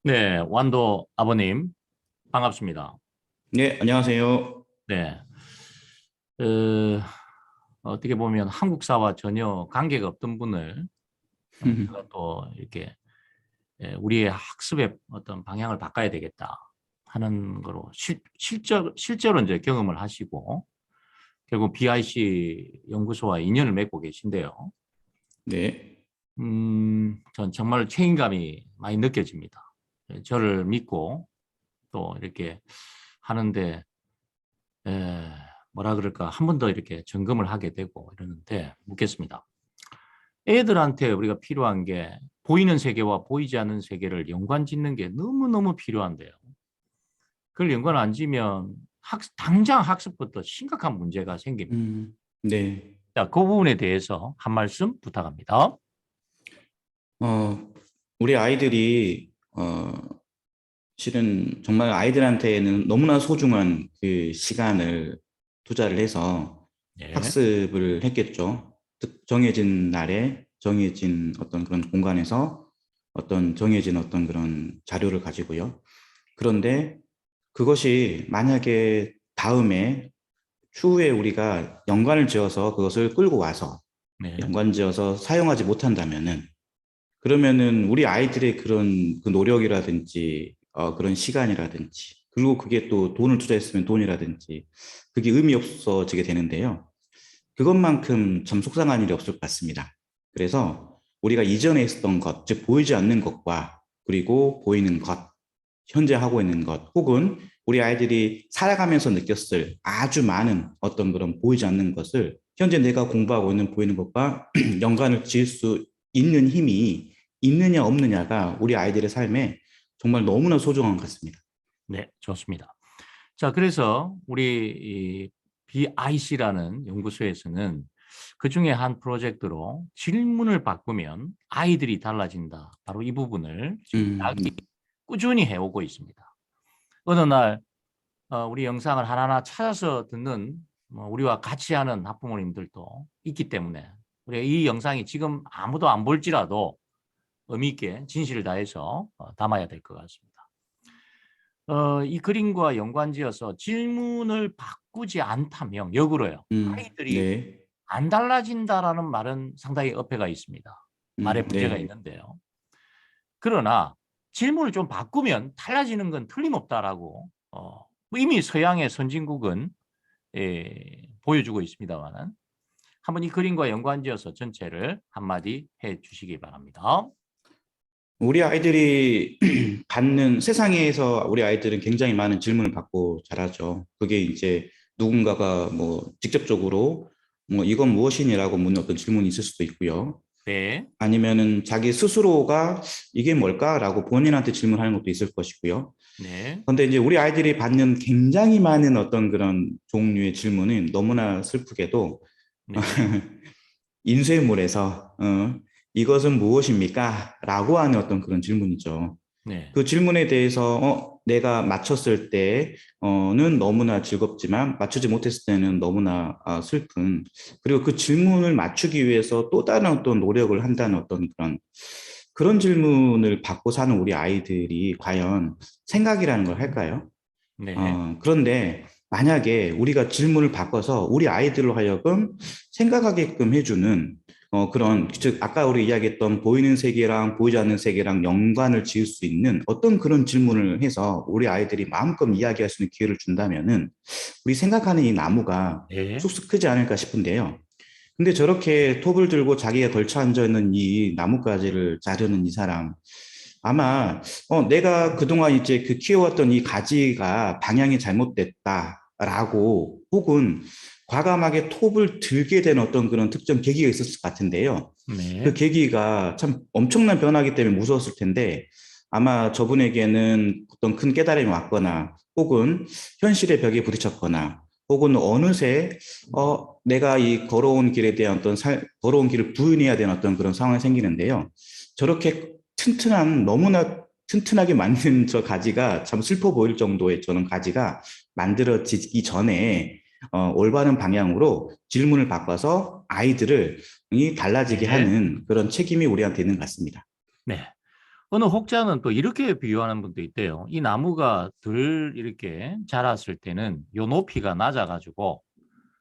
네, 완도 아버님, 반갑습니다. 네, 안녕하세요. 네, 어, 어떻게 보면 한국사와 전혀 관계가 없던 분을 제가 또 이렇게 우리의 학습의 어떤 방향을 바꿔야 되겠다 하는 거로 실제로 이제 경험을 하시고 결국 BIC 연구소와 인연을 맺고 계신데요. 네. 전 정말 책임감이 많이 느껴집니다. 저를 믿고 또 이렇게 하는데 에, 뭐라 그럴까, 한 번 더 이렇게 점검을 하게 되고 이러는데 묻겠습니다. 애들한테 우리가 필요한 게 보이는 세계와 보이지 않는 세계를 연관 짓는 게 너무너무 필요한데요. 그걸 연관 안 지면 당장 학습부터 심각한 문제가 생깁니다. 네. 자, 그 부분에 대해서 한 말씀 부탁합니다. 어, 우리 아이들이, 실은 정말 아이들한테는 너무나 소중한 그 시간을 투자를 해서 예, 학습을 했겠죠. 정해진 날에 정해진 어떤 그런 공간에서 어떤 정해진 어떤 그런 자료를 가지고요. 그런데 그것이 만약에 다음에 추후에 우리가 연관을 지어서 그것을 끌고 와서 네, 연관지어서 사용하지 못한다면은 그러면은 우리 아이들의 그런 그 노력이라든지 그런 시간이라든지 그리고 그게 또 돈을 투자했으면 돈이라든지 그게 의미 없어지게 되는데요. 그것만큼 참 속상한 일이 없을 것 같습니다. 그래서 우리가 이전에 있었던 것, 즉 보이지 않는 것과 그리고 보이는 것, 현재 하고 있는 것, 혹은 우리 아이들이 살아가면서 느꼈을 아주 많은 어떤 그런 보이지 않는 것을 현재 내가 공부하고 있는 보이는 것과 연관을 지을 수 있는 힘이 있느냐 없느냐가 우리 아이들의 삶에 정말 너무나 소중한 것 같습니다. 네, 좋습니다. 자, 그래서 우리 이 BIC라는 연구소에서는 그 중에 한 프로젝트로 질문을 바꾸면 아이들이 달라진다. 바로 이 부분을 지금 네. 꾸준히 해오고 있습니다. 어느 날 우리 영상을 하나하나 찾아서 듣는 우리와 같이 하는 학부모님들도 있기 때문에 우리가 이 영상이 지금 아무도 안 볼지라도 의미 있게 진실을 다해서 담아야 될 것 같습니다. 이 그림과 연관지어서 질문을 바꾸지 않다면 역으로요. 아이들이 네. 안 달라진다라는 말은 상당히 어폐가 있습니다. 말에 문제가 네. 있는데요. 그러나 질문을 좀 바꾸면 달라지는 건 틀림없다라고 뭐 이미 서양의 선진국은 보여주고 있습니다만은 한번 이 그림과 연관지어서 전체를 한마디 해 주시기 바랍니다. 우리 아이들이 받는 세상에서 우리 아이들은 굉장히 많은 질문을 받고 자라죠. 그게 이제 누군가가 뭐 직접적으로 뭐 이건 무엇이니라고 묻는 어떤 질문이 있을 수도 있고요. 네, 아니면은 자기 스스로가 이게 뭘까라고 본인한테 질문하는 것도 있을 것이고요. 네, 근데 이제 우리 아이들이 받는 굉장히 많은 어떤 그런 종류의 질문은 너무나 슬프게도 네, 인쇄물에서 이것은 무엇입니까? 라고 하는 어떤 그런 질문이죠. 네, 그 질문에 대해서 내가 맞췄을 때는 너무나 즐겁지만 맞추지 못했을 때는 너무나 슬픈 그리고 그 질문을 맞추기 위해서 또 다른 어떤 노력을 한다는 어떤 그런 질문을 받고 사는 우리 아이들이 과연 생각이라는 걸 할까요? 네, 그런데 만약에 우리가 질문을 바꿔서 우리 아이들로 하여금 생각하게끔 해주는 그런, 즉, 아까 우리 이야기했던 보이는 세계랑 보이지 않는 세계랑 연관을 지을 수 있는 어떤 그런 질문을 해서 우리 아이들이 마음껏 이야기할 수 있는 기회를 준다면은 우리 생각하는 이 나무가 네, 쑥쑥 크지 않을까 싶은데요. 근데 저렇게 톱을 들고 자기가 걸쳐 앉아 있는 이 나뭇가지를 자르는 이 사람, 아마 내가 그동안 이제 그 키워왔던 이 가지가 방향이 잘못됐다라고 혹은 과감하게 톱을 들게 된 어떤 그런 특정 계기가 있었을 것 같은데요. 그 네, 계기가 참 엄청난 변화기 때문에 무서웠을 텐데 아마 저분에게는 어떤 큰 깨달음이 왔거나 혹은 현실의 벽에 부딪혔거나 혹은 어느새 내가 이 걸어온 길에 대한 걸어온 길을 부인해야 되는 어떤 그런 상황이 생기는데요. 저렇게 너무나 튼튼하게 만든 저 가지가 참 슬퍼 보일 정도의 저는 가지가 만들어지기 전에 올바른 방향으로 질문을 바꿔서 아이들을 이 달라지게 네, 하는 그런 책임이 우리한테 있는 것 같습니다. 네. 어느 혹자는 또 이렇게 비유하는 분도 있대요. 이 나무가 덜 이렇게 자랐을 때는 요 높이가 낮아가지고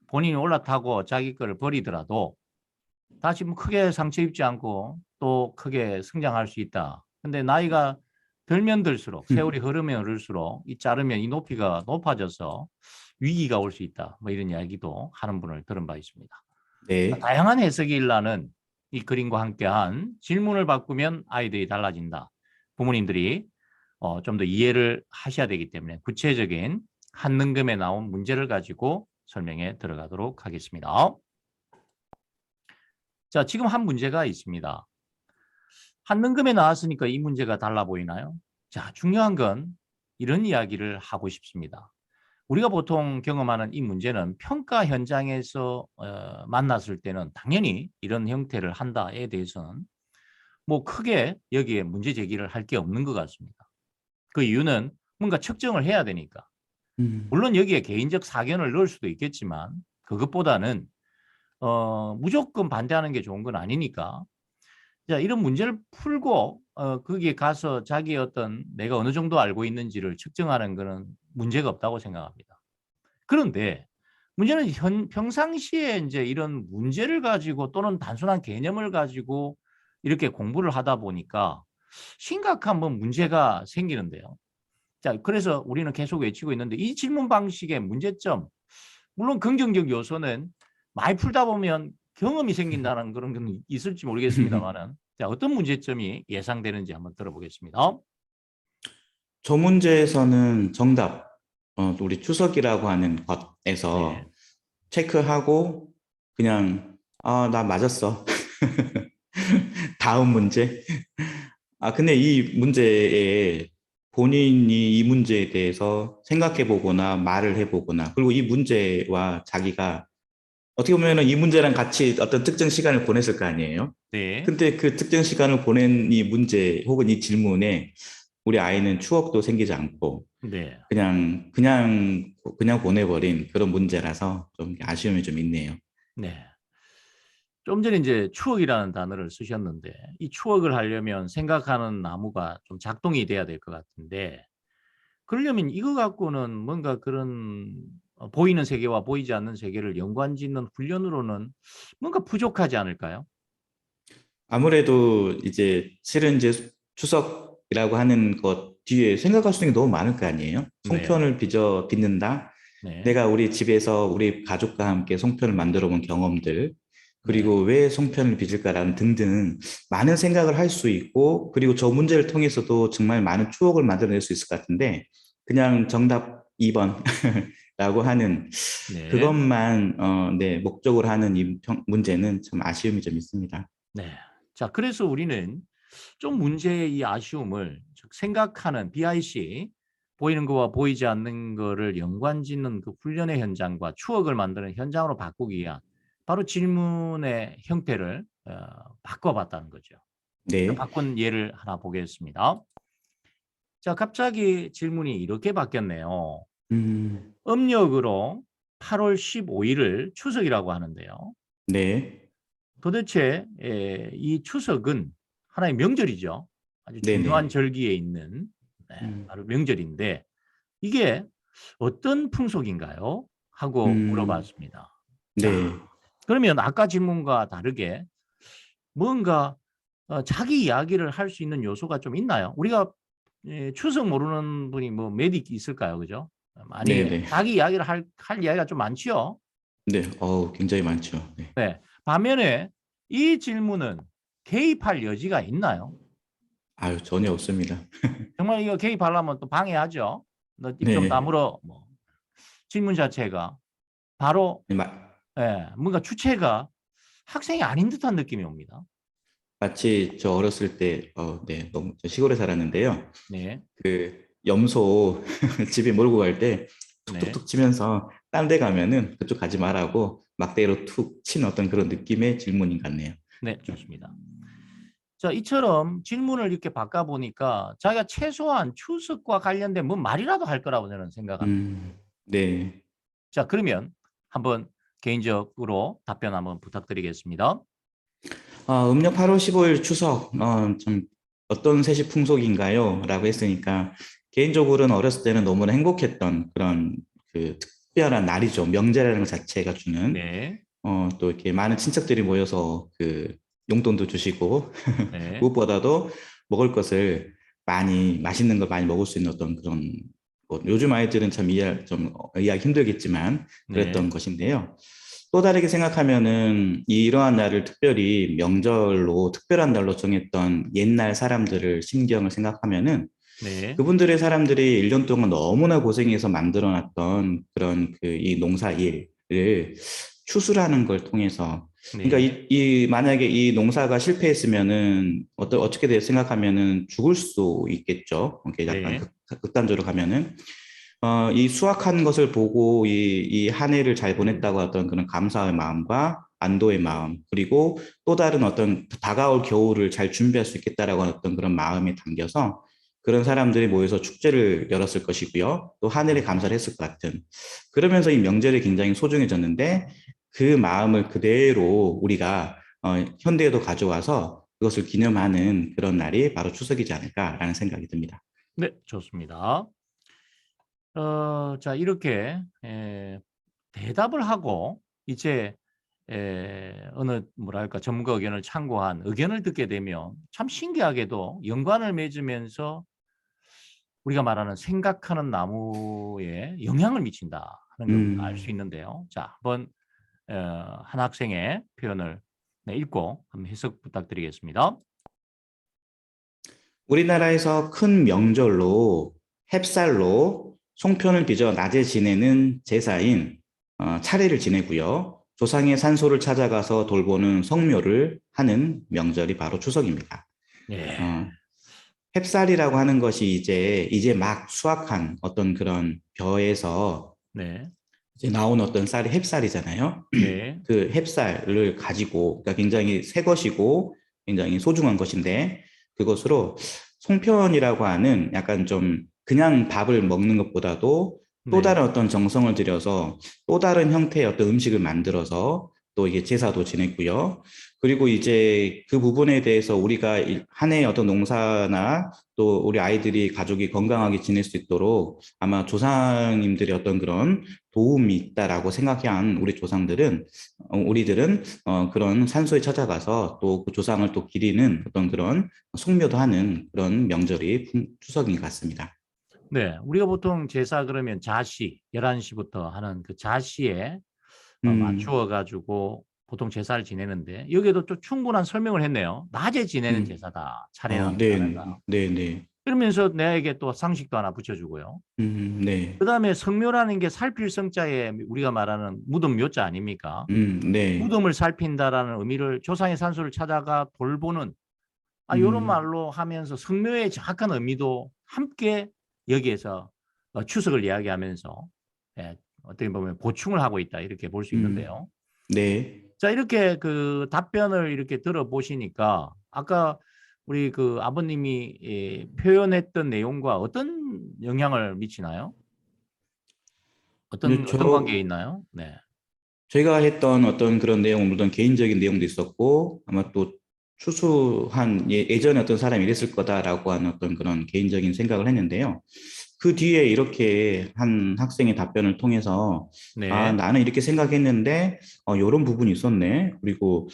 본인이 올라타고 자기 거를 버리더라도 다시 뭐 크게 상처 입지 않고 또 크게 성장할 수 있다. 근데 나이가 들면 들수록 세월이 흐르면 흐를수록 이 자르면 이 높이가 높아져서 위기가 올 수 있다. 뭐 이런 이야기도 하는 분을 들은 바 있습니다. 네. 다양한 해석이 일라는 이 그림과 함께한 질문을 바꾸면 아이들이 달라진다. 부모님들이 좀 더 이해를 하셔야 되기 때문에 구체적인 한능금에 나온 문제를 가지고 설명에 들어가도록 하겠습니다. 자, 지금 한 문제가 있습니다. 한능금에 나왔으니까 이 문제가 달라 보이나요? 자, 중요한 건 이런 이야기를 하고 싶습니다. 우리가 보통 경험하는 이 문제는 평가 현장에서 만났을 때는 당연히 이런 형태를 한다에 대해서는 뭐 크게 여기에 문제 제기를 할 게 없는 것 같습니다. 그 이유는 뭔가 측정을 해야 되니까. 음, 물론 여기에 개인적 사견을 넣을 수도 있겠지만 그것보다는 무조건 반대하는 게 좋은 건 아니니까 자, 이런 문제를 풀고 거기에 가서 자기의 어떤 내가 어느 정도 알고 있는지를 측정하는 거는 문제가 없다고 생각합니다. 그런데 문제는 평상시에 이제 이런 문제를 가지고 또는 단순한 개념을 가지고 이렇게 공부를 하다 보니까 심각한 뭐 문제가 생기는데요. 자, 그래서 우리는 계속 외치고 있는데 이 질문 방식의 문제점, 물론 긍정적 요소는 많이 풀다 보면 경험이 생긴다는 그런 건 있을지 모르겠습니다만은 자, 어떤 문제점이 예상되는지 한번 들어보겠습니다. 저 문제에서는 정답, 우리 추석이라고 하는 네, 것에서 체크하고 그냥, 아, 나 맞았어. 다음 문제. 아, 근데 이 문제에 본인이 이 문제에 대해서 생각해 보거나 말을 해 보거나, 그리고 이 문제와 자기가 어떻게 보면은 이 문제랑 같이 어떤 특정 시간을 보냈을 거 아니에요? 네, 근데 그 특정 시간을 보낸 이 문제 혹은 이 질문에 우리 아이는 추억도 생기지 않고 네, 그냥 보내버린 그런 문제라서 좀 아쉬움이 좀 있네요. 네. 좀 전에 이제 추억이라는 단어를 쓰셨는데 이 추억을 하려면 생각하는 나무가 좀 작동이 돼야 될 것 같은데 그러려면 이거 갖고는 뭔가 그런 보이는 세계와 보이지 않는 세계를 연관짓는 훈련으로는 뭔가 부족하지 않을까요? 아무래도 이제 실은 이제 추석이라고 하는 것 뒤에 생각할 수 있는 게 너무 많을 거 아니에요? 네, 송편을 빚는다. 네, 내가 우리 집에서 우리 가족과 함께 송편을 만들어 본 경험들, 네, 그리고 왜 송편을 빚을까라는 등등 많은 생각을 할 수 있고, 그리고 저 문제를 통해서도 정말 많은 추억을 만들어낼 수 있을 것 같은데, 그냥 정답 2번 라고 하는 네, 그것만 네, 목적으로 하는 이 문제는 참 아쉬움이 좀 있습니다. 네. 자, 그래서 우리는 좀 문제의 이 아쉬움을 즉 생각하는 BIC 보이는 거와 보이지 않는 거를 연관짓는 그 훈련의 현장과 추억을 만드는 현장으로 바꾸기 위한 바로 질문의 형태를 바꿔봤다는 거죠. 자, 네. 바꾼 예를 하나 보겠습니다. 자, 갑자기 질문이 이렇게 바뀌었네요. 음, 음력으로 8월 15일을 추석이라고 하는데요. 네. 도대체 이 추석은 하나의 명절이죠. 아주 중요한 네네. 절기에 있는 음, 바로 명절인데 이게 어떤 풍속인가요? 하고 음, 물어봤습니다. 자, 네. 그러면 아까 질문과 다르게 뭔가 자기 이야기를 할 수 있는 요소가 좀 있나요? 우리가 추석 모르는 분이 뭐 몇 있을까요? 그죠? 많이 네네. 자기 이야기를 할 이야기가 좀 많지요. 네. 굉장히 많죠. 네. 네. 반면에 이 질문은 개입할 여지가 있나요? 아유, 전혀 없습니다. 정말 이거 개입하려면 또 방해하죠. 너 입 좀 네. 다물어. 뭐 질문 자체가 바로 네, 뭔가 주체가 학생이 아닌 듯한 느낌이 옵니다. 마치 저 어렸을 때, 네, 너무 저 시골에 살았는데요. 네. 그 염소 집에 몰고 갈 때 네. 툭툭툭 치면서 딴 데 가면은 그쪽 가지 말라고 막대로 툭 친 어떤 그런 느낌의 질문인 것 같네요. 네, 좋습니다. 자, 이처럼 질문을 이렇게 바꿔 보니까 자기가 최소한 추석과 관련된 뭐 말이라도 할 거라고 저는 생각합니다. 네. 자, 그러면 한번 개인적으로 답변 한번 부탁드리겠습니다. 음력 8월 15일 추석, 참 어떤 세시 풍속인가요? 라고 했으니까 개인적으로는 어렸을 때는 너무나 행복했던 그런 그 특별한 날이죠. 명절이라는 것 자체가 주는 네, 또 이렇게 많은 친척들이 모여서 그 용돈도 주시고 네, 무엇보다도 먹을 것을 많이 맛있는 걸 많이 먹을 수 있는 어떤 그런 요즘 아이들은 참 좀 이해하기 힘들겠지만 네, 그랬던 것인데요. 또 다르게 생각하면은 이러한 날을 특별히 명절로 특별한 날로 정했던 옛날 사람들을 심경을 생각하면은 네, 그분들의 사람들이 1년 동안 너무나 고생해서 만들어 놨던 그런 그 이 농사 일을 추수라는 걸 통해서 그러니까 네, 만약에 이 농사가 실패했으면은 어떻게 돼 생각하면은 죽을 수 있겠죠. 이렇게 약간 네, 극단적으로 가면은 이 수확한 것을 보고 이 한 해를 잘 보냈다고 어떤 그런 감사의 마음과 안도의 마음, 그리고 또 다른 어떤 다가올 겨울을 잘 준비할 수 있겠다라고 하는 어떤 그런 마음이 담겨서 그런 사람들이 모여서 축제를 열었을 것이고요. 또 하늘에 네. 감사를 했을 것 같은. 그러면서 이 명절이 굉장히 소중해졌는데 그 마음을 그대로 우리가 현대에도 가져와서 그것을 기념하는 그런 날이 바로 추석이지 않을까라는 생각이 듭니다. 네, 좋습니다. 자, 이렇게 대답을 하고 이제 어느 뭐랄까 전문가 의견을 참고한 의견을 듣게 되면 참 신기하게도 연관을 맺으면서 우리가 말하는 생각하는 나무에 영향을 미친다 하는 걸 우리가 알 수 음. 있는데요. 자, 한번 한 학생의 표현을 네, 읽고 한번 해석 부탁드리겠습니다. 우리나라에서 큰 명절로 햅쌀로 송편을 빚어 낮에 지내는 제사인 차례를 지내고요. 조상의 산소를 찾아가서 돌보는 성묘를 하는 명절이 바로 추석입니다. 네, 어, 햅쌀이라고 하는 것이 이제 막 수확한 어떤 그런 벼에서 네, 이제 나온 어떤 쌀이 햅쌀이잖아요. 네, 그 햅쌀을 가지고, 그러니까 굉장히 새 것이고 굉장히 소중한 것인데, 그것으로 송편이라고 하는 약간 좀 그냥 밥을 먹는 것보다도 또 네, 다른 어떤 정성을 들여서 또 다른 형태의 어떤 음식을 만들어서 또 이게 제사도 지냈고요. 그리고 이제 그 부분에 대해서 우리가 한 해의 어떤 농사나 또 우리 아이들이 가족이 건강하게 지낼 수 있도록 아마 조상님들의 어떤 그런 도움이 있다라고 생각한 우리 조상들은 우리들은 그런 산소에 찾아가서 또 그 조상을 또 기리는 어떤 그런 성묘도 하는 그런 명절이 추석인 것 같습니다. 네. 우리가 보통 제사 그러면 자시 11시부터 하는 그 자시에 음, 맞추어 가지고 보통 제사를 지내는데 여기에도 또 충분한 설명을 했네요. 낮에 지내는 음, 제사다. 차례는 다르다. 네, 네, 네, 그러면서 내에게 또 상식도 하나 붙여주고요. 네, 그다음에 성묘라는 게 살필 성자에 우리가 말하는 무덤 묘자 아닙니까? 네, 무덤을 살핀다라는 의미를 조상의 산소를 찾아가 돌보는 요런 음, 말로 하면서 성묘의 정확한 의미도 함께 여기에서 추석을 이야기하면서 어떻게 보면 보충을 하고 있다 이렇게 볼 수 음, 있는데요. 네. 자, 이렇게 그 답변을 이렇게 들어보시니까 아까 우리 그 아버님이 표현했던 내용과 어떤 영향을 미치나요? 이제 어떤 관계에 있나요? 네. 제가 했던 어떤 그런 내용은 물론 개인적인 내용도 있었고 아마 또 추수한 예전에 어떤 사람이 이랬을 거다라고 하는 어떤 그런 개인적인 생각을 했는데요. 그 뒤에 이렇게 한 학생의 답변을 통해서 아, 네. 나는 이렇게 생각했는데 이런 부분이 있었네. 그리고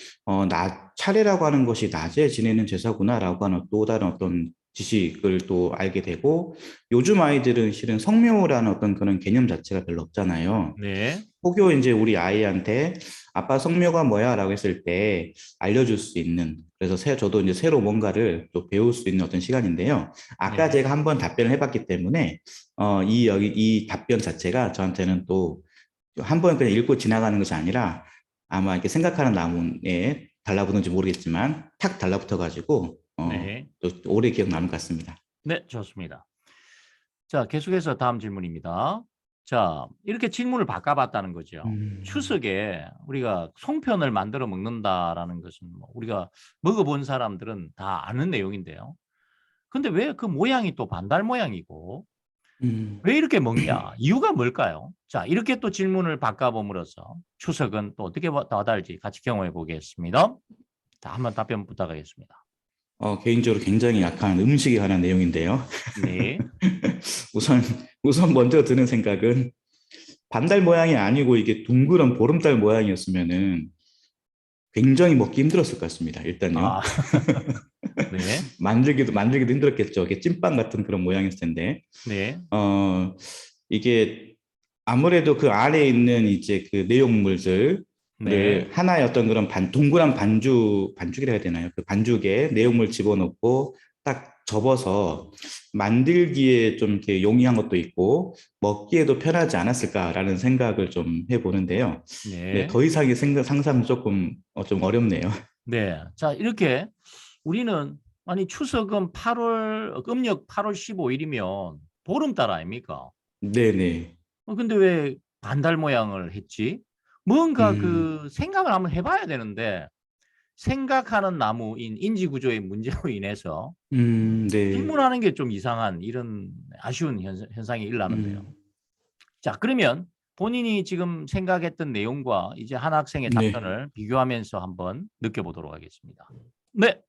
차례라고 하는 것이 낮에 지내는 제사구나라고 하는 또 다른 어떤 지식을 또 알게 되고 요즘 아이들은 실은 성묘라는 어떤 그런 개념 자체가 별로 없잖아요. 네. 혹여 이제 우리 아이한테 아빠 성묘가 뭐야? 라고 했을 때 알려줄 수 있는, 그래서 저도 이제 새로 뭔가를 또 배울 수 있는 어떤 시간인데요. 아까 네. 제가 한번 답변을 해봤기 때문에, 이 답변 자체가 저한테는 또 한 번 그냥 읽고 지나가는 것이 아니라 아마 이렇게 생각하는 나무에 달라붙는지 모르겠지만 탁 달라붙어가지고, 네. 또 오래 기억 남을 것 같습니다. 네, 좋습니다. 자, 계속해서 다음 질문입니다. 자, 이렇게 질문을 바꿔봤다는 거죠. 음, 추석에 우리가 송편을 만들어 먹는다라는 것은 뭐 우리가 먹어본 사람들은 다 아는 내용인데요. 근데 왜 그 모양이 또 반달 모양이고 음. 왜 이렇게 먹냐? 이유가 뭘까요? 자, 이렇게 또 질문을 바꿔봄으로써 추석은 또 어떻게 와닿을지 같이 경험해 보겠습니다. 자, 한번 답변 부탁하겠습니다. 개인적으로 굉장히 약한 음식에 관한 내용인데요. 네. 우선, 우선 먼저 드는 생각은 반달 모양이 아니고 이게 둥그런 보름달 모양이었으면은 굉장히 먹기 힘들었을 것 같습니다. 일단요. 아, 네. 만들기도 힘들었겠죠. 이게 찐빵 같은 그런 모양이었을 텐데. 네. 어, 이게 아무래도 그 안에 있는 이제 그 내용물들을 네. 하나의 어떤 그런 동그란 반죽이라 해야 되나요? 그 반죽에 내용물 집어넣고 딱 접어서 만들기에 좀 이렇게 용이한 것도 있고 먹기에도 편하지 않았을까라는 생각을 좀 해보는데요. 네, 네. 더 이상의 상상은 조금 좀 어렵네요. 네. 자, 이렇게 우리는 아니 추석은 8월 음력 8월 15일이면 보름달 아닙니까? 네네. 근데 왜 반달 모양을 했지? 뭔가 음, 그 생각을 한번 해봐야 되는데 생각하는 나무인 인지 구조의 문제로 인해서 네. 질문하는 게 좀 이상한 이런 아쉬운 현상이 일어나는데요. 음, 자, 그러면 본인이 지금 생각했던 내용과 이제 한 학생의 네. 답변을 비교하면서 한번 느껴보도록 하겠습니다. 네.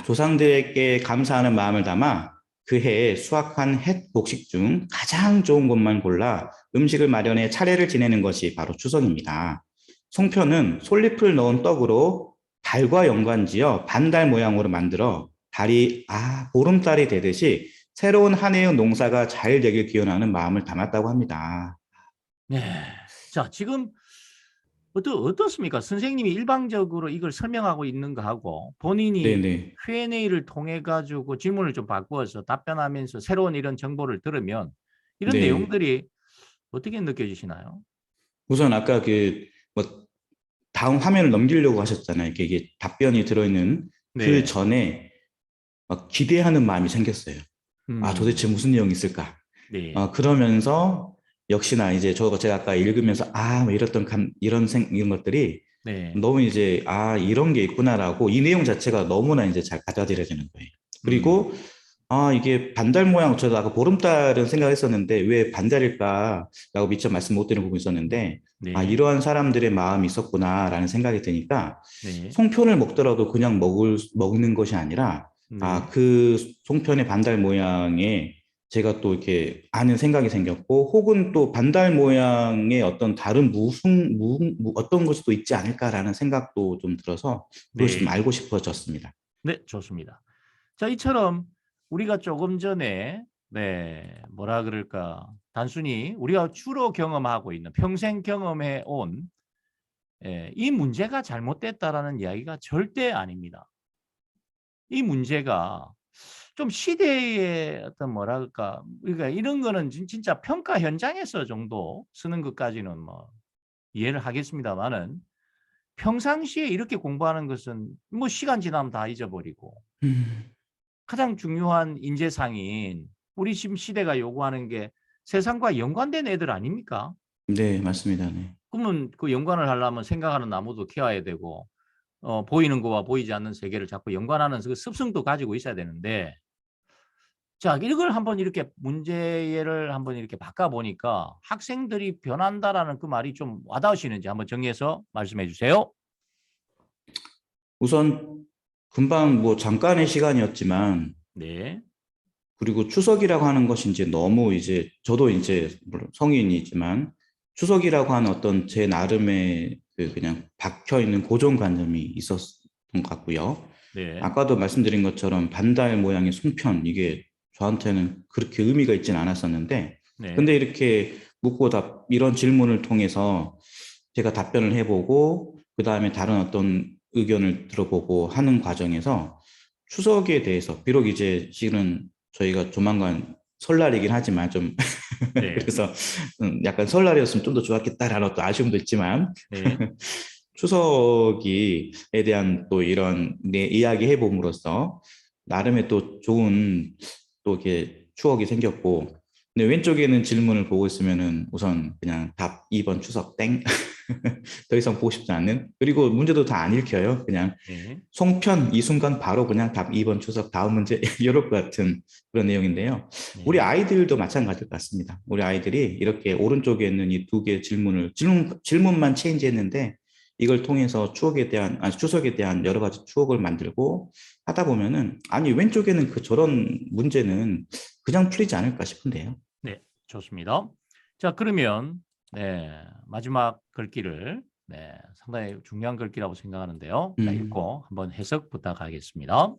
조상들에게 감사하는 마음을 담아 그 해에 수확한 햇 곡식 중 가장 좋은 것만 골라 음식을 마련해 차례를 지내는 것이 바로 추석입니다. 송편은 솔잎을 넣은 떡으로 달과 연관지어 반달 모양으로 만들어 달이 보름달이 되듯이 새로운 한 해의 농사가 잘 되길 기원하는 마음을 담았다고 합니다. 네. 자, 지금 어떻습니까? 선생님이 일방적으로 이걸 설명하고 있는 거하고 본인이 네네. Q&A를 통해 가지고 질문을 좀 바꾸어서 답변하면서 새로운 이런 정보를 들으면 이런 네. 내용들이 어떻게 느껴지시나요? 우선 아까 뭐 다음 화면을 넘기려고 하셨잖아요. 이게 답변이 들어있는 그 네. 전에 막 기대하는 마음이 생겼어요. 도대체 음. 무슨 내용이 있을까? 네. 그러면서 역시나 이제 제가 아까 읽으면서 뭐 이런 것들이 네. 너무 이제 이런 게 있구나라고 이 내용 자체가 너무나 이제 잘 받아들여지는 거예요. 음. 그리고 이게 반달 모양, 저도 아까 보름달은 생각했었는데 왜 반달일까라고 미처 말씀 못 드린 부분이 있었는데, 네. 이러한 사람들의 마음이 있었구나라는 생각이 드니까, 네. 송편을 먹더라도 그냥 먹는 것이 아니라, 네. 그 송편의 반달 모양에 제가 또 이렇게 아는 생각이 생겼고, 혹은 또 반달 모양의 어떤 다른 어떤 것이 또 있지 않을까라는 생각도 좀 들어서 그것이 좀 네. 알고 싶어졌습니다. 네, 좋습니다. 자, 이처럼 우리가 조금 전에 뭐라 그럴까? 단순히 우리가 주로 경험하고 있는 평생 경험해 온 이 문제가 잘못됐다라는 이야기가 절대 아닙니다. 이 문제가 좀 시대의 어떤 뭐라 그럴까? 그러니까 이런 거는 진짜 평가 현장에서 정도 쓰는 것까지는 뭐 이해를 하겠습니다만은 평상시에 이렇게 공부하는 것은 뭐 시간 지나면 다 잊어버리고 음, 가장 중요한 인재상인 우리 지금 시대가 요구하는 게 세상과 연관된 애들 아닙니까? 네, 맞습니다. 네. 그러면 그 연관을 하려면 생각하는 나무도 키워야 되고 보이는 거와 보이지 않는 세계를 자꾸 연관하는 그 습성도 가지고 있어야 되는데 자, 이걸 한번 이렇게 문제를 한번 이렇게 바꿔 보니까 학생들이 변한다라는 그 말이 좀 와닿으시는지 한번 정리해서 말씀해 주세요. 우선 금방 뭐 잠깐의 시간이었지만 네. 그리고 추석이라고 하는 것이 이제 너무 이제 저도 이제 물론 성인이지만 추석이라고 하는 어떤 제 나름의 그냥 박혀 있는 고정관념이 있었던 것 같고요. 네. 아까도 말씀드린 것처럼 반달 모양의 송편 이게 저한테는 그렇게 의미가 있지는 않았었는데 네. 근데 이렇게 묻고 답 이런 질문을 통해서 제가 답변을 해보고 그 다음에 다른 어떤 의견을 들어보고 하는 과정에서 추석에 대해서 비록 이제 실은 저희가 조만간 설날이긴 하지만 좀 네. 그래서 약간 설날이었으면 좀 더 좋았겠다라는 어떤 아쉬움도 있지만 네. 추석이에 대한 또 이런 내 이야기 해봄으로써 나름의 또 좋은 또 이렇게 추억이 생겼고 근데 왼쪽에는 질문을 보고 있으면은 우선 그냥 답 2번 추석 땡. 더 이상 보고 싶지 않는. 그리고 문제도 다 안 읽혀요. 그냥 네. 송편 이 순간 바로 그냥 답 2번 추석 다음 문제 이럴 것 같은 그런 내용인데요. 우리 네. 아이들도 마찬가지일 것 같습니다. 우리 아이들이 이렇게 오른쪽에 있는 이 두 개의 질문만 체인지했는데 이걸 통해서 추석에 대한 여러 가지 추억을 만들고 하다 보면은 아니 왼쪽에는 저런 문제는 그냥 풀리지 않을까 싶은데요. 네, 좋습니다. 자, 그러면 네, 마지막 글귀를 상당히 중요한 글귀라고 생각하는데요. 자, 읽고 한번 해석 부탁하겠습니다.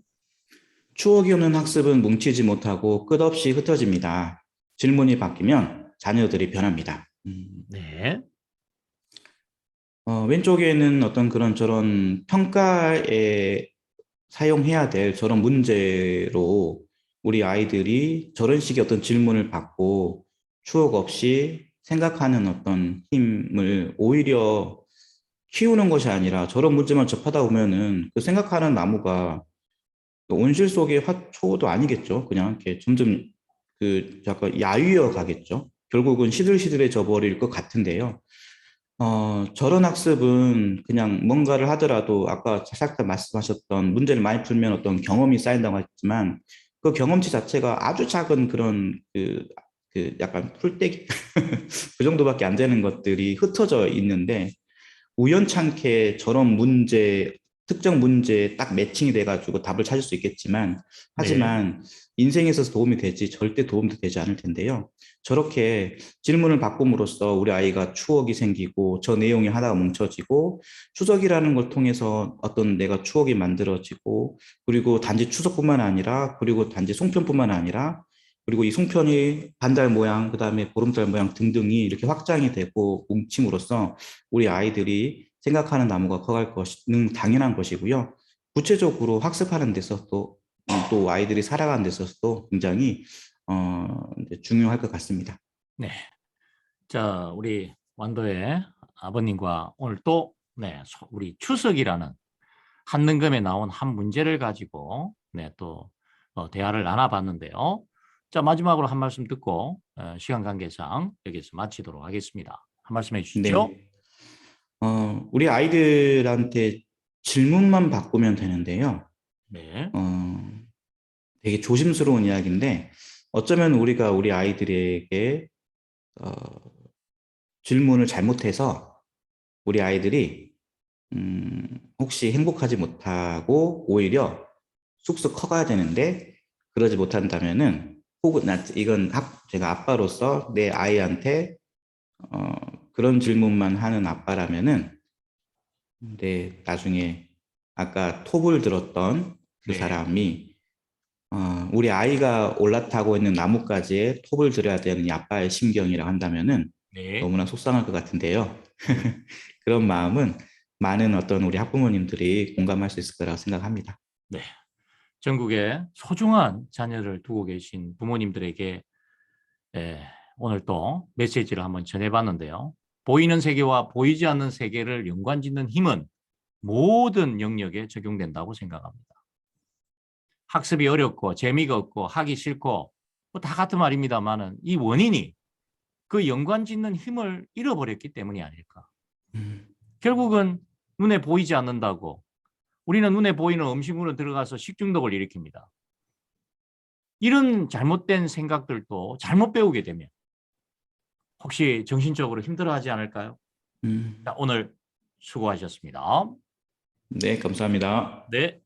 추억이 없는 학습은 뭉치지 못하고 끝없이 흩어집니다. 질문이 바뀌면 자녀들이 변합니다. 네, 왼쪽에는 어떤 그런 저런 평가에 사용해야 될 저런 문제로 우리 아이들이 저런 식의 어떤 질문을 받고 추억 없이 생각하는 어떤 힘을 오히려 키우는 것이 아니라 저런 문제만 접하다 보면은 그 생각하는 나무가 온실 속의 화초도 아니겠죠. 그냥 이렇게 점점 약간 야위어 가겠죠. 결국은 시들시들해져 버릴 것 같은데요. 저런 학습은 그냥 뭔가를 하더라도 아까 살짝 말씀하셨던 문제를 많이 풀면 어떤 경험이 쌓인다고 했지만 그 경험치 자체가 아주 작은 그런 약간 풀떼기 그 정도밖에 안 되는 것들이 흩어져 있는데 우연찮게 저런 문제, 특정 문제에 딱 매칭이 돼가지고 답을 찾을 수 있겠지만, 네, 하지만 인생에 서 도움이 되지 절대 도움도 되지 않을 텐데요. 저렇게 질문을 바꿈으로써 우리 아이가 추억이 생기고 저 내용이 하나가 뭉쳐지고 추석이라는 걸 통해서 어떤 내가 추억이 만들어지고 그리고 단지 추석뿐만 아니라 그리고 단지 송편뿐만 아니라 그리고 이 송편이 반달 모양, 그다음에 보름달 모양 등등이 이렇게 확장이 되고 뭉침으로써 우리 아이들이 생각하는 나무가 커갈 것은 당연한 것이고요. 구체적으로 학습하는 데서 또 아이들이 살아가는 데 있어서도 굉장히 이제 중요할 것 같습니다. 네. 자, 우리 완도의 아버님과 오늘 또 우리 추석이라는 한능금에 나온 한 문제를 가지고 또 대화를 나눠봤는데요. 자, 마지막으로 한 말씀 듣고 시간 관계상 여기서 마치도록 하겠습니다. 한 말씀 해주시죠. 네. 우리 아이들한테 질문만 바꾸면 되는데요. 네, 되게 조심스러운 이야기인데 어쩌면 우리가 우리 아이들에게 어, 질문을 잘못해서 우리 아이들이 혹시 행복하지 못하고 오히려 쑥쑥 커가야 되는데 그러지 못한다면은 혹은 제가 아빠로서 내 아이한테 어, 그런 질문만 하는 아빠라면은 나중에 아까 톱을 들었던 그 네, 사람이 우리 아이가 올라타고 있는 나뭇가지에 톱을 들여야 되는 이 아빠의 심경이라 한다면은 네, 너무나 속상할 것 같은데요. 네, 그런 마음은 많은 어떤 우리 학부모님들이 공감할 수 있을 거라고 생각합니다. 네. 전국에 소중한 자녀를 두고 계신 부모님들에게 오늘 또 메시지를 한번 전해봤는데요. 보이는 세계와 보이지 않는 세계를 연관짓는 힘은 모든 영역에 적용된다고 생각합니다. 학습이 어렵고 재미가 없고 하기 싫고 뭐다 같은 말입니다만은 이 원인이 그 연관짓는 힘을 잃어버렸기 때문이 아닐까. 음, 결국은 눈에 보이지 않는다고 우리는 눈에 보이는 음식물로 들어가서 식중독을 일으킵니다. 이런 잘못된 생각들도 잘못 배우게 되면 혹시 정신적으로 힘들어하지 않을까요? 음. 자, 오늘 수고하셨습니다. 네, 감사합니다. 네.